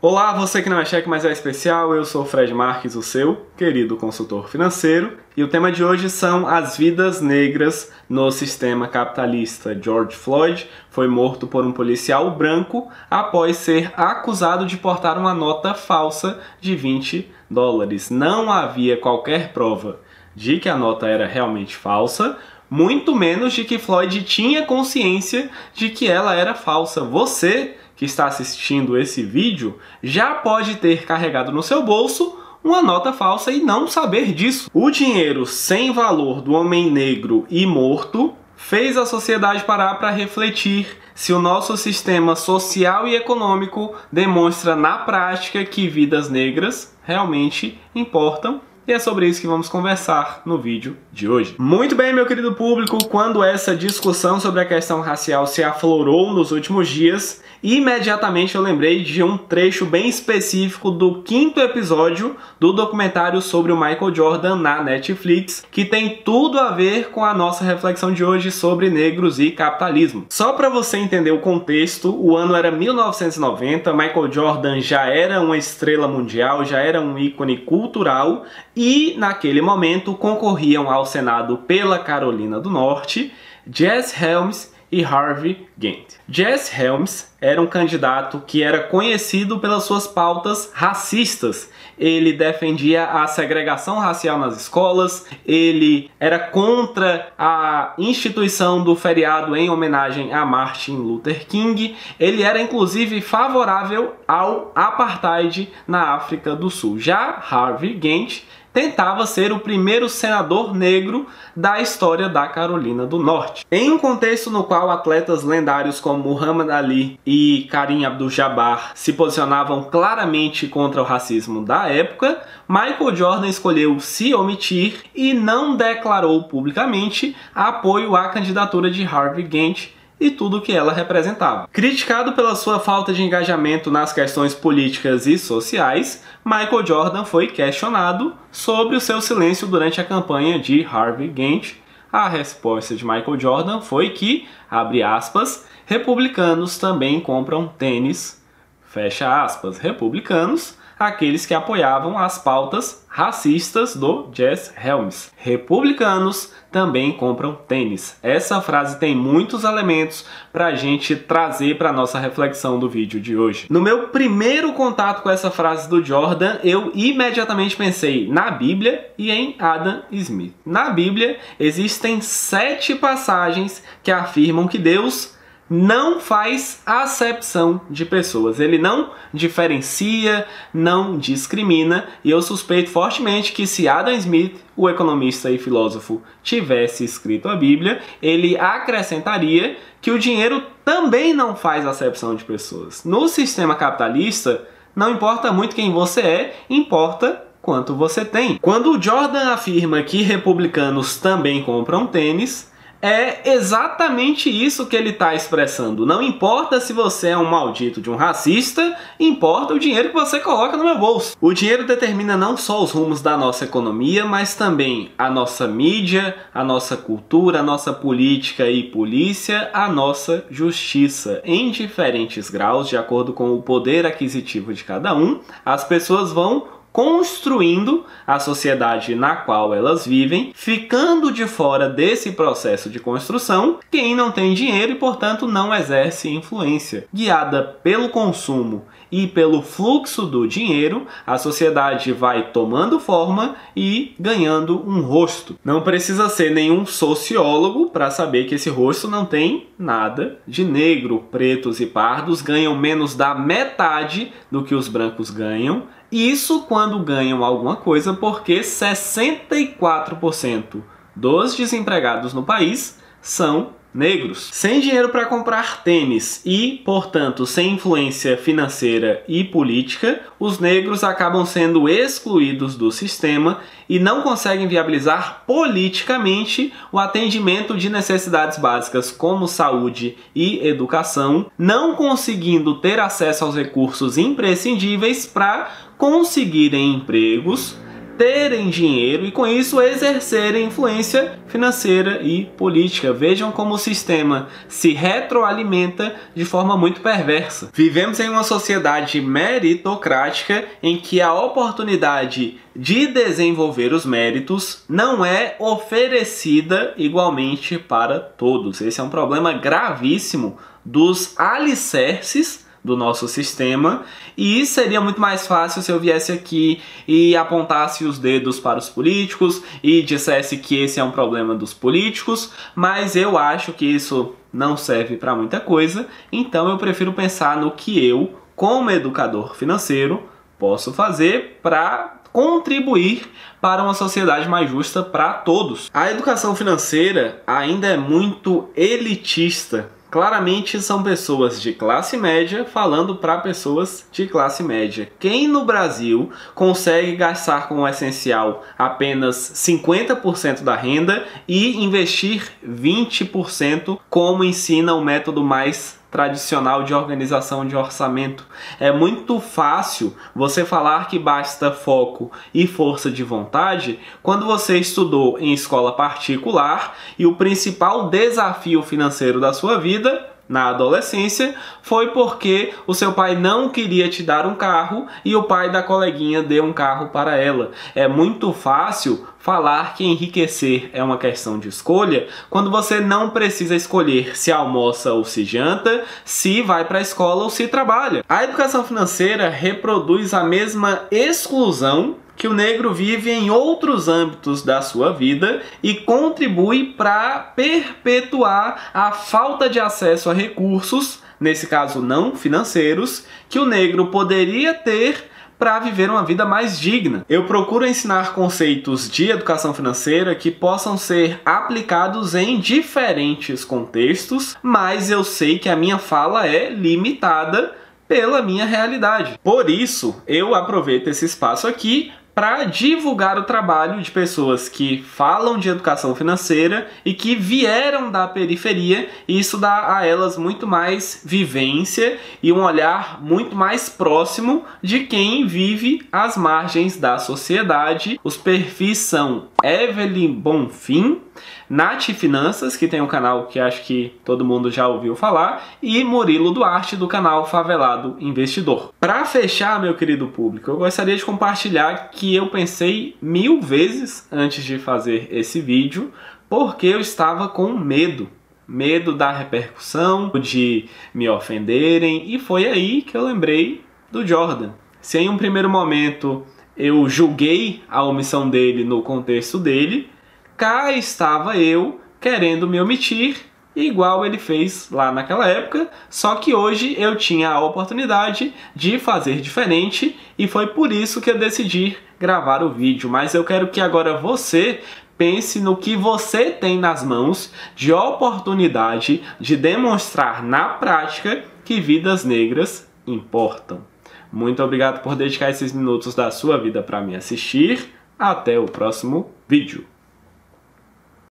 Olá, você que não é cheque, mas é especial, eu sou o Fred Marques, o seu querido consultor financeiro, e o tema de hoje são as vidas negras no sistema capitalista. George Floyd foi morto por um policial branco após ser acusado de portar uma nota falsa de $20. Não havia qualquer prova de que a nota era realmente falsa, muito menos de que Floyd tinha consciência de que ela era falsa. Você que está assistindo esse vídeo já pode ter carregado no seu bolso uma nota falsa e não saber disso. O dinheiro sem valor do homem negro e morto fez a sociedade parar para refletir se o nosso sistema social e econômico demonstra na prática que vidas negras realmente importam. E é sobre isso que vamos conversar no vídeo de hoje. Muito bem, meu querido público, quando essa discussão sobre a questão racial se aflorou nos últimos dias, imediatamente eu lembrei de um trecho bem específico do 5º episódio do documentário sobre o Michael Jordan na Netflix, que tem tudo a ver com a nossa reflexão de hoje sobre negros e capitalismo. Só para você entender o contexto, o ano era 1990, Michael Jordan já era uma estrela mundial, já era um ícone cultural, e naquele momento concorriam ao Senado pela Carolina do Norte Jesse Helms e Harvey Gantt. Jesse Helms era um candidato que era conhecido pelas suas pautas racistas. Ele defendia a segregação racial nas escolas, ele era contra a instituição do feriado em homenagem a Martin Luther King, ele era inclusive favorável ao apartheid na África do Sul. Já Harvey Gantt tentava ser o primeiro senador negro da história da Carolina do Norte. Em um contexto no qual atletas lendários como Muhammad Ali e Kareem Abdul-Jabbar se posicionavam claramente contra o racismo da época, Michael Jordan escolheu se omitir e não declarou publicamente apoio à candidatura de Harvey Gantt e tudo o que ela representava. Criticado pela sua falta de engajamento nas questões políticas e sociais, Michael Jordan foi questionado sobre o seu silêncio durante a campanha de Harvey Gantt. A resposta de Michael Jordan foi que, abre aspas, republicanos também compram tênis, fecha aspas, republicanos, aqueles que apoiavam as pautas racistas do Jesse Helms. Republicanos também compram tênis. Essa frase tem muitos elementos para a gente trazer para a nossa reflexão do vídeo de hoje. No meu primeiro contato com essa frase do Jordan, eu imediatamente pensei na Bíblia e em Adam Smith. Na Bíblia existem 7 passagens que afirmam que Deus não faz acepção de pessoas. Ele não diferencia, não discrimina, e eu suspeito fortemente que se Adam Smith, o economista e filósofo, tivesse escrito a Bíblia, ele acrescentaria que o dinheiro também não faz acepção de pessoas. No sistema capitalista, não importa muito quem você é, importa quanto você tem. Quando o Jordan afirma que republicanos também compram tênis, é exatamente isso que ele está expressando. Não importa se você é um maldito de um racista, importa o dinheiro que você coloca no meu bolso. O dinheiro determina não só os rumos da nossa economia, mas também a nossa mídia, a nossa cultura, a nossa política e polícia, a nossa justiça. Em diferentes graus, de acordo com o poder aquisitivo de cada um, as pessoas vão construindo a sociedade na qual elas vivem, ficando de fora desse processo de construção quem não tem dinheiro e, portanto, não exerce influência. Guiada pelo consumo e pelo fluxo do dinheiro, a sociedade vai tomando forma e ganhando um rosto. Não precisa ser nenhum sociólogo para saber que esse rosto não tem nada de negro. Pretos e pardos ganham menos da metade do que os brancos ganham. Isso quando ganham alguma coisa, porque 64% dos desempregados no país são negros. Sem dinheiro para comprar tênis e, portanto, sem influência financeira e política, os negros acabam sendo excluídos do sistema e não conseguem viabilizar politicamente o atendimento de necessidades básicas como saúde e educação, não conseguindo ter acesso aos recursos imprescindíveis para conseguirem empregos, terem dinheiro e com isso exercerem influência financeira e política. Vejam como o sistema se retroalimenta de forma muito perversa. Vivemos em uma sociedade meritocrática em que a oportunidade de desenvolver os méritos não é oferecida igualmente para todos. Esse é um problema gravíssimo dos alicerces do nosso sistema, e seria muito mais fácil se eu viesse aqui e apontasse os dedos para os políticos e dissesse que esse é um problema dos políticos, mas eu acho que isso não serve para muita coisa, então eu prefiro pensar no que eu, como educador financeiro, posso fazer para contribuir para uma sociedade mais justa para todos. A educação financeira ainda é muito elitista. Claramente são pessoas de classe média falando para pessoas de classe média. Quem no Brasil consegue gastar com o essencial apenas 50% da renda e investir 20%, como ensina o método mais tradicional de organização de orçamento? É muito fácil você falar que basta foco e força de vontade quando você estudou em escola particular e o principal desafio financeiro da sua vida na adolescência foi porque o seu pai não queria te dar um carro e o pai da coleguinha deu um carro para ela. É muito fácil falar que enriquecer é uma questão de escolha quando você não precisa escolher se almoça ou se janta, se vai para a escola ou se trabalha. A educação financeira reproduz a mesma exclusão que o negro vive em outros âmbitos da sua vida e contribui para perpetuar a falta de acesso a recursos, nesse caso não financeiros, que o negro poderia ter para viver uma vida mais digna. Eu procuro ensinar conceitos de educação financeira que possam ser aplicados em diferentes contextos, mas eu sei que a minha fala é limitada pela minha realidade. Por isso, eu aproveito esse espaço aqui para divulgar o trabalho de pessoas que falam de educação financeira e que vieram da periferia, e isso dá a elas muito mais vivência e um olhar muito mais próximo de quem vive às margens da sociedade. Os perfis são Evelyn Bonfim, Nath Finanças, que tem um canal que acho que todo mundo já ouviu falar, e Murilo Duarte, do canal Favelado Investidor. Para fechar, meu querido público, eu gostaria de compartilhar que eu pensei 1000 vezes antes de fazer esse vídeo, porque eu estava com medo da repercussão, de me ofenderem, e foi aí que eu lembrei do Jordan. Se em um primeiro momento eu julguei a omissão dele no contexto dele, cá estava eu querendo me omitir, igual ele fez lá naquela época, só que hoje eu tinha a oportunidade de fazer diferente e foi por isso que eu decidi gravar o vídeo. Mas eu quero que agora você pense no que você tem nas mãos de oportunidade de demonstrar na prática que vidas negras importam. Muito obrigado por dedicar esses minutos da sua vida para me assistir. Até o próximo vídeo.